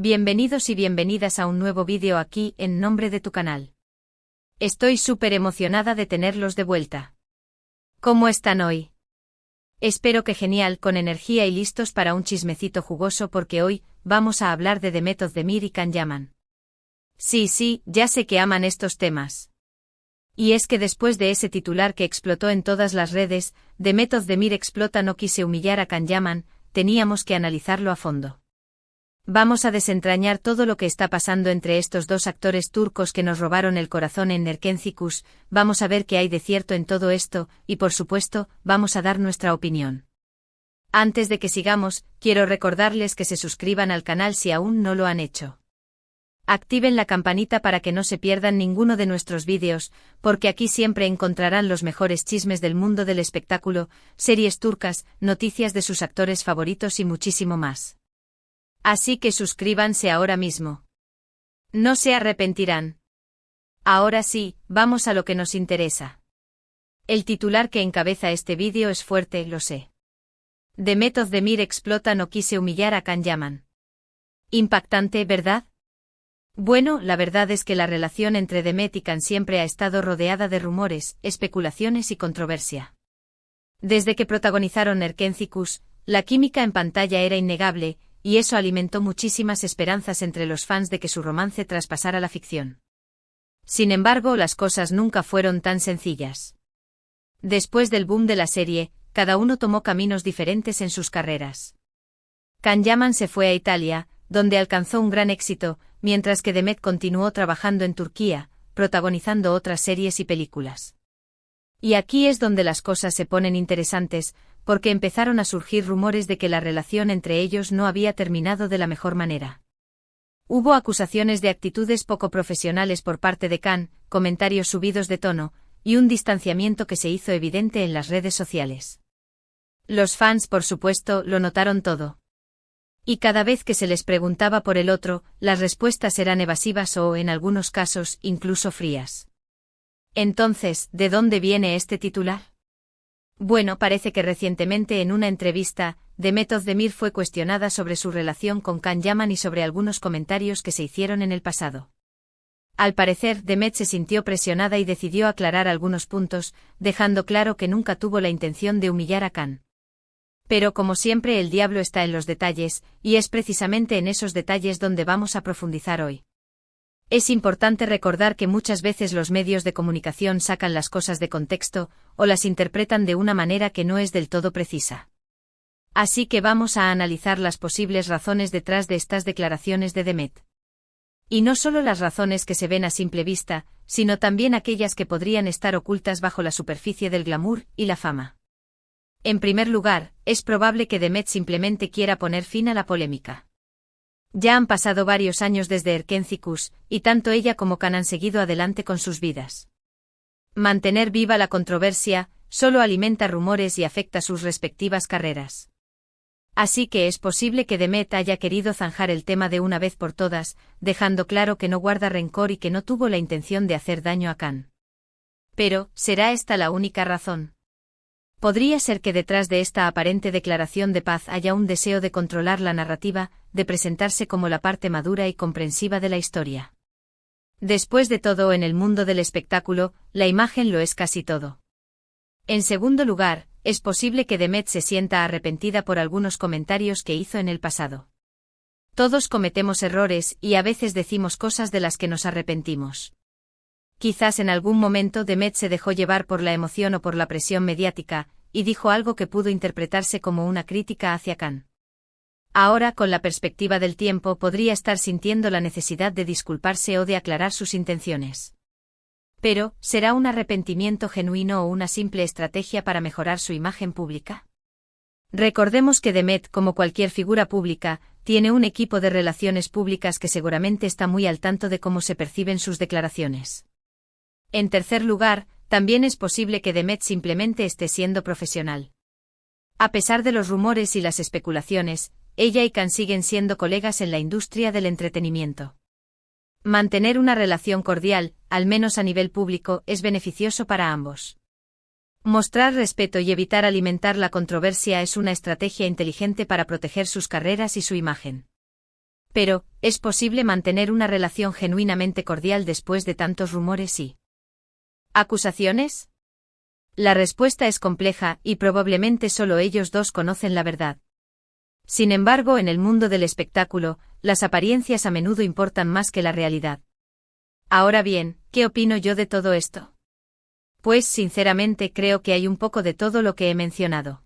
Bienvenidos y bienvenidas a un nuevo vídeo aquí en nombre de tu canal. Estoy súper emocionada de tenerlos de vuelta. ¿Cómo están hoy? Espero que genial, con energía y listos para un chismecito jugoso porque hoy vamos a hablar de Demet Özdemir y Can Yaman. Sí, ya sé que aman estos temas. Y es que después de ese titular que explotó en todas las redes, Demet Özdemir explota no quise humillar a Can Yaman, teníamos que analizarlo a fondo. Vamos a desentrañar todo lo que está pasando entre estos dos actores turcos que nos robaron el corazón en Erkenci, vamos a ver qué hay de cierto en todo esto, y por supuesto, vamos a dar nuestra opinión. Antes de que sigamos, quiero recordarles que se suscriban al canal si aún no lo han hecho. Activen la campanita para que no se pierdan ninguno de nuestros vídeos, porque aquí siempre encontrarán los mejores chismes del mundo del espectáculo, series turcas, noticias de sus actores favoritos y muchísimo más. Así que suscríbanse ahora mismo. No se arrepentirán. Ahora sí, vamos a lo que nos interesa. El titular que encabeza este vídeo es fuerte, lo sé. Demet Özdemir explota no quise humillar a Can Yaman. Impactante, ¿verdad? Bueno, la verdad es que la relación entre Demet y Can siempre ha estado rodeada de rumores, especulaciones y controversia. Desde que protagonizaron Erkenci, la química en pantalla era innegable, y eso alimentó muchísimas esperanzas entre los fans de que su romance traspasara la ficción. Sin embargo, las cosas nunca fueron tan sencillas. Después del boom de la serie, cada uno tomó caminos diferentes en sus carreras. Can Yaman se fue a Italia, donde alcanzó un gran éxito, mientras que Demet continuó trabajando en Turquía, protagonizando otras series y películas. Y aquí es donde las cosas se ponen interesantes, porque empezaron a surgir rumores de que la relación entre ellos no había terminado de la mejor manera. Hubo acusaciones de actitudes poco profesionales por parte de Can, comentarios subidos de tono, y un distanciamiento que se hizo evidente en las redes sociales. Los fans, por supuesto, lo notaron todo. Y cada vez que se les preguntaba por el otro, las respuestas eran evasivas o, en algunos casos, incluso frías. Entonces, ¿de dónde viene este titular? Bueno, parece que recientemente en una entrevista, Demet Özdemir fue cuestionada sobre su relación con Can Yaman y sobre algunos comentarios que se hicieron en el pasado. Al parecer, Demet se sintió presionada y decidió aclarar algunos puntos, dejando claro que nunca tuvo la intención de humillar a Can. Pero como siempre el diablo está en los detalles, y es precisamente en esos detalles donde vamos a profundizar hoy. Es importante recordar que muchas veces los medios de comunicación sacan las cosas de contexto, o las interpretan de una manera que no es del todo precisa. Así que vamos a analizar las posibles razones detrás de estas declaraciones de Demet. Y no solo las razones que se ven a simple vista, sino también aquellas que podrían estar ocultas bajo la superficie del glamour y la fama. En primer lugar, es probable que Demet simplemente quiera poner fin a la polémica. Ya han pasado varios años desde Erkenci, y tanto ella como Can han seguido adelante con sus vidas. Mantener viva la controversia solo alimenta rumores y afecta sus respectivas carreras. Así que es posible que Demet haya querido zanjar el tema de una vez por todas, dejando claro que no guarda rencor y que no tuvo la intención de hacer daño a Can. Pero, ¿será esta la única razón? Podría ser que detrás de esta aparente declaración de paz haya un deseo de controlar la narrativa, de presentarse como la parte madura y comprensiva de la historia. Después de todo, en el mundo del espectáculo, la imagen lo es casi todo. En segundo lugar, es posible que Demet se sienta arrepentida por algunos comentarios que hizo en el pasado. Todos cometemos errores y a veces decimos cosas de las que nos arrepentimos. Quizás en algún momento Demet se dejó llevar por la emoción o por la presión mediática, y dijo algo que pudo interpretarse como una crítica hacia Can. Ahora, con la perspectiva del tiempo, podría estar sintiendo la necesidad de disculparse o de aclarar sus intenciones. Pero, ¿será un arrepentimiento genuino o una simple estrategia para mejorar su imagen pública? Recordemos que Demet, como cualquier figura pública, tiene un equipo de relaciones públicas que seguramente está muy al tanto de cómo se perciben sus declaraciones. En tercer lugar, también es posible que Demet simplemente esté siendo profesional. A pesar de los rumores y las especulaciones, ella y Can siguen siendo colegas en la industria del entretenimiento. Mantener una relación cordial, al menos a nivel público, es beneficioso para ambos. Mostrar respeto y evitar alimentar la controversia es una estrategia inteligente para proteger sus carreras y su imagen. Pero, ¿es posible mantener una relación genuinamente cordial después de tantos rumores y acusaciones? La respuesta es compleja, y probablemente solo ellos dos conocen la verdad. Sin embargo, en el mundo del espectáculo, las apariencias a menudo importan más que la realidad. Ahora bien, ¿qué opino yo de todo esto? Pues sinceramente creo que hay un poco de todo lo que he mencionado.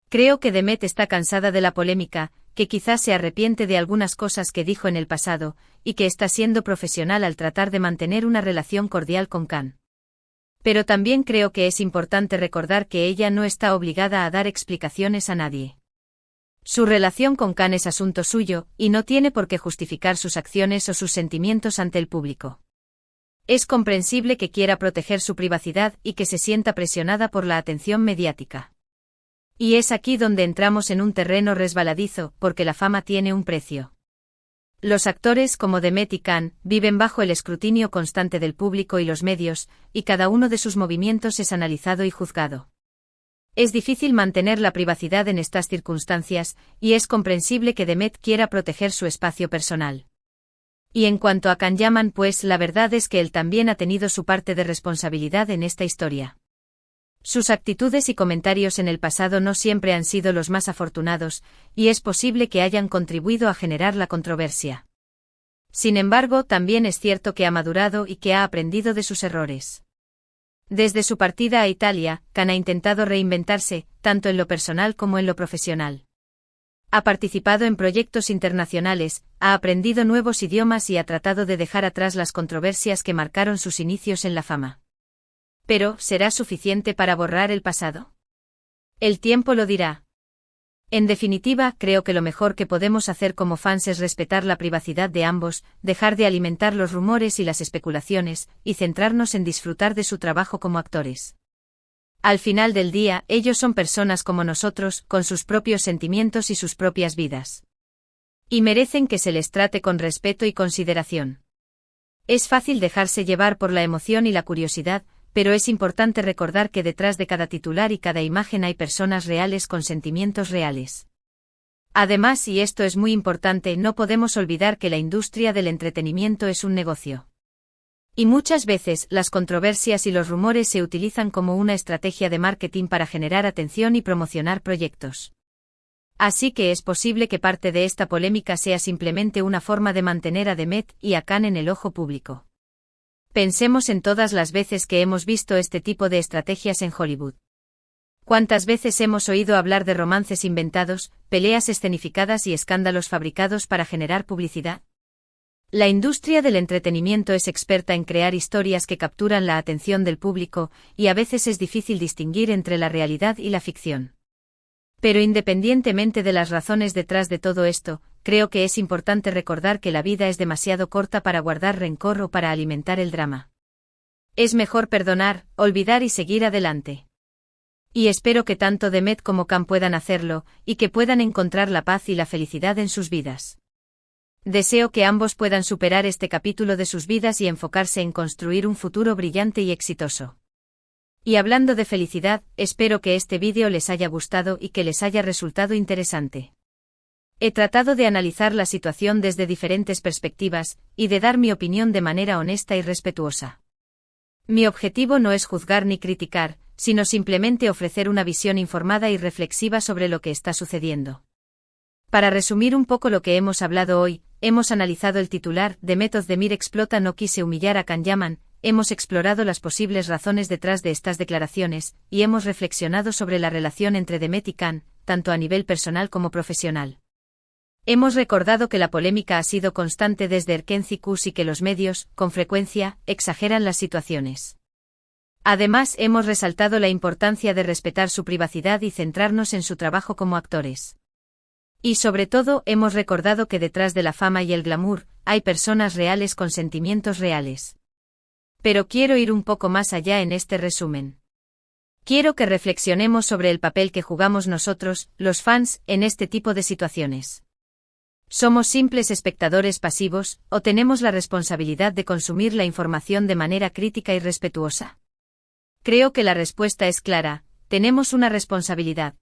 Creo que Demet está cansada de la polémica, que quizás se arrepiente de algunas cosas que dijo en el pasado, y que está siendo profesional al tratar de mantener una relación cordial con Khan. Pero también creo que es importante recordar que ella no está obligada a dar explicaciones a nadie. Su relación con Khan es asunto suyo, y no tiene por qué justificar sus acciones o sus sentimientos ante el público. Es comprensible que quiera proteger su privacidad y que se sienta presionada por la atención mediática. Y es aquí donde entramos en un terreno resbaladizo, porque la fama tiene un precio. Los actores como Demet y Khan viven bajo el escrutinio constante del público y los medios, y cada uno de sus movimientos es analizado y juzgado. Es difícil mantener la privacidad en estas circunstancias, y es comprensible que Demet quiera proteger su espacio personal. Y en cuanto a Can Yaman, pues la verdad es que él también ha tenido su parte de responsabilidad en esta historia. Sus actitudes y comentarios en el pasado no siempre han sido los más afortunados, y es posible que hayan contribuido a generar la controversia. Sin embargo, también es cierto que ha madurado y que ha aprendido de sus errores. Desde su partida a Italia, Khan ha intentado reinventarse, tanto en lo personal como en lo profesional. Ha participado en proyectos internacionales, ha aprendido nuevos idiomas y ha tratado de dejar atrás las controversias que marcaron sus inicios en la fama. Pero, ¿será suficiente para borrar el pasado? El tiempo lo dirá. En definitiva, creo que lo mejor que podemos hacer como fans es respetar la privacidad de ambos, dejar de alimentar los rumores y las especulaciones, y centrarnos en disfrutar de su trabajo como actores. Al final del día, ellos son personas como nosotros, con sus propios sentimientos y sus propias vidas. Y merecen que se les trate con respeto y consideración. Es fácil dejarse llevar por la emoción y la curiosidad, pero es importante recordar que detrás de cada titular y cada imagen hay personas reales con sentimientos reales. Además, y esto es muy importante, no podemos olvidar que la industria del entretenimiento es un negocio. Y muchas veces, las controversias y los rumores se utilizan como una estrategia de marketing para generar atención y promocionar proyectos. Así que es posible que parte de esta polémica sea simplemente una forma de mantener a Demet y a Khan en el ojo público. Pensemos en todas las veces que hemos visto este tipo de estrategias en Hollywood. ¿Cuántas veces hemos oído hablar de romances inventados, peleas escenificadas y escándalos fabricados para generar publicidad? La industria del entretenimiento es experta en crear historias que capturan la atención del público, y a veces es difícil distinguir entre la realidad y la ficción. Pero independientemente de las razones detrás de todo esto, creo que es importante recordar que la vida es demasiado corta para guardar rencor o para alimentar el drama. Es mejor perdonar, olvidar y seguir adelante. Y espero que tanto Demet como Khan puedan hacerlo, y que puedan encontrar la paz y la felicidad en sus vidas. Deseo que ambos puedan superar este capítulo de sus vidas y enfocarse en construir un futuro brillante y exitoso. Y hablando de felicidad, espero que este vídeo les haya gustado y que les haya resultado interesante. He tratado de analizar la situación desde diferentes perspectivas, y de dar mi opinión de manera honesta y respetuosa. Mi objetivo no es juzgar ni criticar, sino simplemente ofrecer una visión informada y reflexiva sobre lo que está sucediendo. Para resumir un poco lo que hemos hablado hoy, hemos analizado el titular, Demet Özdemir explota no quise humillar a Can Yaman, hemos explorado las posibles razones detrás de estas declaraciones, y hemos reflexionado sobre la relación entre Demet y Khan, tanto a nivel personal como profesional. Hemos recordado que la polémica ha sido constante desde Erkenci y que los medios, con frecuencia, exageran las situaciones. Además, hemos resaltado la importancia de respetar su privacidad y centrarnos en su trabajo como actores. Y sobre todo, hemos recordado que detrás de la fama y el glamour, hay personas reales con sentimientos reales. Pero quiero ir un poco más allá en este resumen. Quiero que reflexionemos sobre el papel que jugamos nosotros, los fans, en este tipo de situaciones. ¿Somos simples espectadores pasivos, o tenemos la responsabilidad de consumir la información de manera crítica y respetuosa? Creo que la respuesta es clara, tenemos una responsabilidad.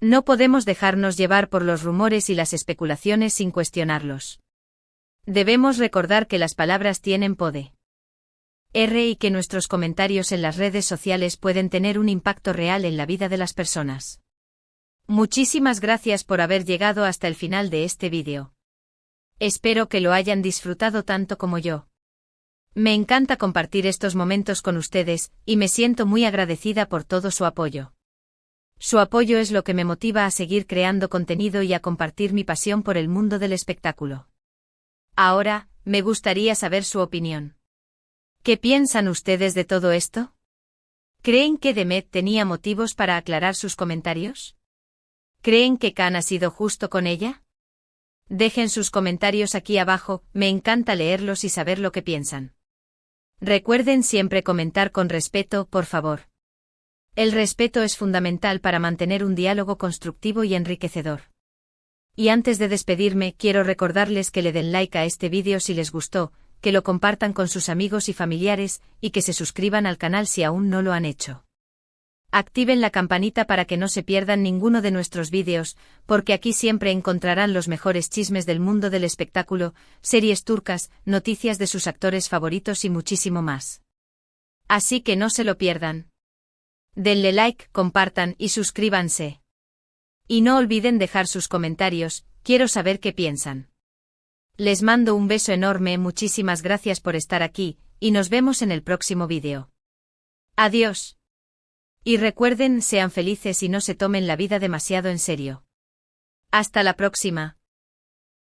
No podemos dejarnos llevar por los rumores y las especulaciones sin cuestionarlos. Debemos recordar que las palabras tienen poder. Y que nuestros comentarios en las redes sociales pueden tener un impacto real en la vida de las personas. Muchísimas gracias por haber llegado hasta el final de este vídeo. Espero que lo hayan disfrutado tanto como yo. Me encanta compartir estos momentos con ustedes, y me siento muy agradecida por todo su apoyo. Su apoyo es lo que me motiva a seguir creando contenido y a compartir mi pasión por el mundo del espectáculo. Ahora, me gustaría saber su opinión. ¿Qué piensan ustedes de todo esto? ¿Creen que Demet tenía motivos para aclarar sus comentarios? ¿Creen que Khan ha sido justo con ella? Dejen sus comentarios aquí abajo, me encanta leerlos y saber lo que piensan. Recuerden siempre comentar con respeto, por favor. El respeto es fundamental para mantener un diálogo constructivo y enriquecedor. Y antes de despedirme, quiero recordarles que le den like a este vídeo si les gustó, que lo compartan con sus amigos y familiares, y que se suscriban al canal si aún no lo han hecho. Activen la campanita para que no se pierdan ninguno de nuestros vídeos, porque aquí siempre encontrarán los mejores chismes del mundo del espectáculo, series turcas, noticias de sus actores favoritos y muchísimo más. Así que no se lo pierdan. Denle like, compartan y suscríbanse. Y no olviden dejar sus comentarios, quiero saber qué piensan. Les mando un beso enorme, muchísimas gracias por estar aquí, y nos vemos en el próximo vídeo. Adiós. Y recuerden, sean felices y no se tomen la vida demasiado en serio. Hasta la próxima.